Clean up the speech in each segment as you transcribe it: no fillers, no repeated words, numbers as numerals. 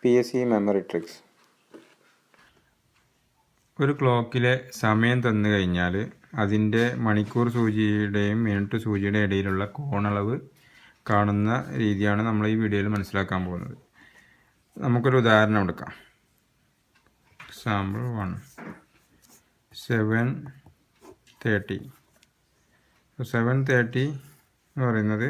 PSC memory tricks. ഒരു ക്ലോക്കിലെ സമയം തന്നു കഴിഞ്ഞാൽ അതിൻ്റെ മണിക്കൂർ സൂചിയുടെയും മിനിറ്റ് സൂചിയുടെയും ഇടയിലുള്ള കോണളവ് കാണുന്ന രീതിയാണ് നമ്മൾ ഈ വീഡിയോയിൽ മനസ്സിലാക്കാൻ പോകുന്നത്. നമുക്കൊരു ഉദാഹരണം എടുക്കാം. എക്സാമ്പിൾ 1, 7:30. 7:30 എന്ന് പറയുന്നത്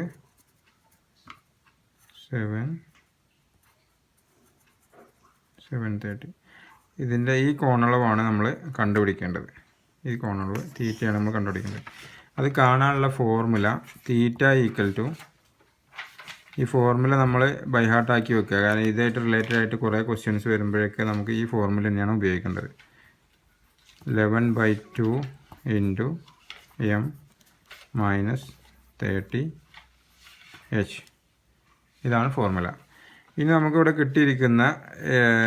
7:30 ഇതിൻ്റെ ഈ കോണളവാണ് നമ്മൾ കണ്ടുപിടിക്കേണ്ടത്. ഈ കോണളവ് തീറ്റയാണ് നമ്മൾ കണ്ടുപിടിക്കേണ്ടത്. അത് കാണാനുള്ള ഫോർമുല തീറ്റ ഈക്വൽ ടു, ഈ ഫോർമുല നമ്മൾ ബൈഹാർട്ടാക്കി വെക്കുക. കാരണം ഇതായിട്ട് റിലേറ്റഡ് ആയിട്ട് കുറേ ക്വസ്റ്റ്യൻസ് വരുമ്പോഴൊക്കെ നമുക്ക് ഈ ഫോർമുല തന്നെയാണ് ഉപയോഗിക്കേണ്ടത്. 11/2 ഇൻറ്റു m മൈനസ് 30h, ഇതാണ് ഫോർമുല. ഇനി നമുക്കിവിടെ കിട്ടിയിരിക്കുന്ന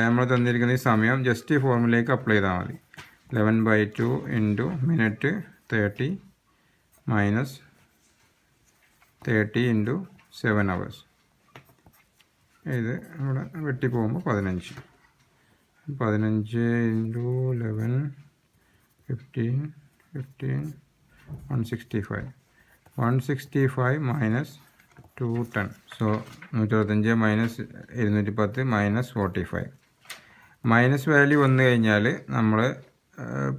നമ്മൾ തന്നിരിക്കുന്ന ഈ സമയം ജസ്റ്റ് ഈ ഫോർമുലയിലേക്ക് അപ്ലൈ ചെയ്താൽ മതി. 11/2 into minute 30 minus 30 into 7 hours. ഇത് ഇവിടെ വെട്ടിപ്പോകുമ്പോൾ 15 into 11, 15 165 minus 210. So 125 minus 210 minus 45. Minus value വന്നു കഴിഞ്ഞാൽ നമ്മൾ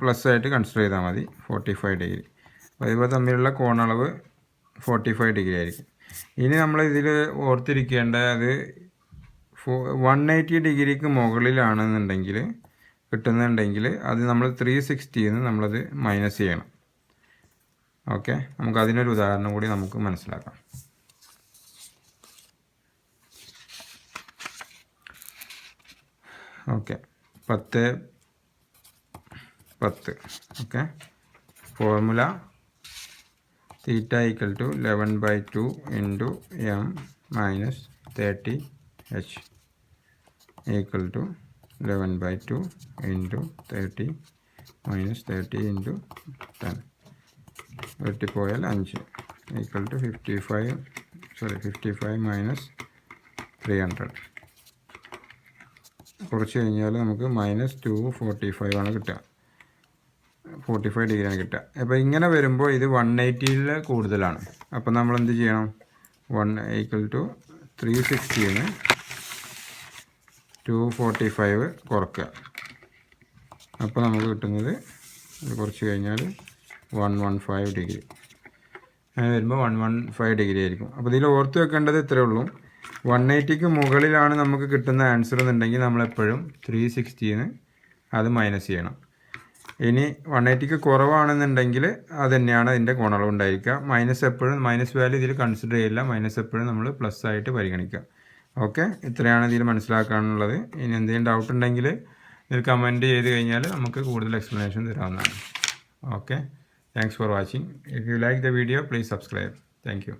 പ്ലസ് ആയിട്ട് കൺസിഡർ ചെയ്താൽ മതി. 45 ഡിഗ്രി. അപ്പോൾ ഇവ തമ്മിലുള്ള കോണളവ് 45 ഡിഗ്രി ആയിരിക്കും. ഇനി നമ്മൾ ഇതിൽ ഓർത്തിരിക്കേണ്ടത് 180 ഡിഗ്രിക്ക് മുകളിലാണെന്നുണ്ടെങ്കിൽ കിട്ടുന്നുണ്ടെങ്കിൽ അത് നമ്മൾ 360 നമ്മളത് മൈനസ് ചെയ്യണം. ഓക്കെ, നമുക്ക് അതിനൊരു ഉദാഹരണം കൂടി നമുക്ക് മനസ്സിലാക്കാം. Okay, 10. Okay, formula theta equal to 11/2 into m minus 30h equal to 11/2 into 30 minus 30 into 10 വെട്ടിപ്പോയാൽ 5 ഈക്വൽ ടു 55 മൈനസ് 300. കുറച്ച് കഴിഞ്ഞാൽ നമുക്ക് മൈനസ് 245 ആണ് കിട്ടുക. 45 ഡിഗ്രിയാണ് കിട്ടുക. അപ്പോൾ ഇങ്ങനെ വരുമ്പോൾ ഇത് 180ൽ കൂടുതലാണ്. അപ്പോൾ നമ്മൾ എന്ത് ചെയ്യണം? 1 ഈക്വൽ ടു 360 245 കുറക്കുക. അപ്പോൾ നമുക്ക് കിട്ടുന്നത് കുറച്ച് കഴിഞ്ഞാൽ 115 ഡിഗ്രി. അങ്ങനെ വരുമ്പോൾ 115 ഡിഗ്രി ആയിരിക്കും. അപ്പോൾ ഇതിൽ ഓർത്ത് വെക്കേണ്ടത് ഇത്രയേ ഉള്ളൂ. 180ക്ക് മുകളിലാണ് നമുക്ക് കിട്ടുന്ന ആൻസർ എന്നുണ്ടെങ്കിൽ നമ്മളെപ്പോഴും 360 അത് മൈനസ് ചെയ്യണം. ഇനി 180ക്ക് കുറവാണെന്നുണ്ടെങ്കിൽ അത് തന്നെയാണ് അതിൻ്റെ കോണളവ് ഉണ്ടായിരിക്കുക. മൈനസ് വാല്യൂ ഇതിൽ കൺസിഡർ ചെയ്യില്ല. മൈനസ് എപ്പോഴും നമ്മൾ പ്ലസ് ആയിട്ട് പരിഗണിക്കുക. ഓക്കെ, ഇത്രയാണ് ഇതിൽ മനസ്സിലാക്കാനുള്ളത്. ഇനി എന്തെങ്കിലും ഡൗട്ട് ഉണ്ടെങ്കിൽ ഇതിൽ കമൻറ്റ് ചെയ്ത് കഴിഞ്ഞാൽ നമുക്ക് കൂടുതൽ എക്സ്പ്ലനേഷൻ തരാവുന്നതാണ്. Okay, thanks for watching. If you like the video please subscribe. Thank U.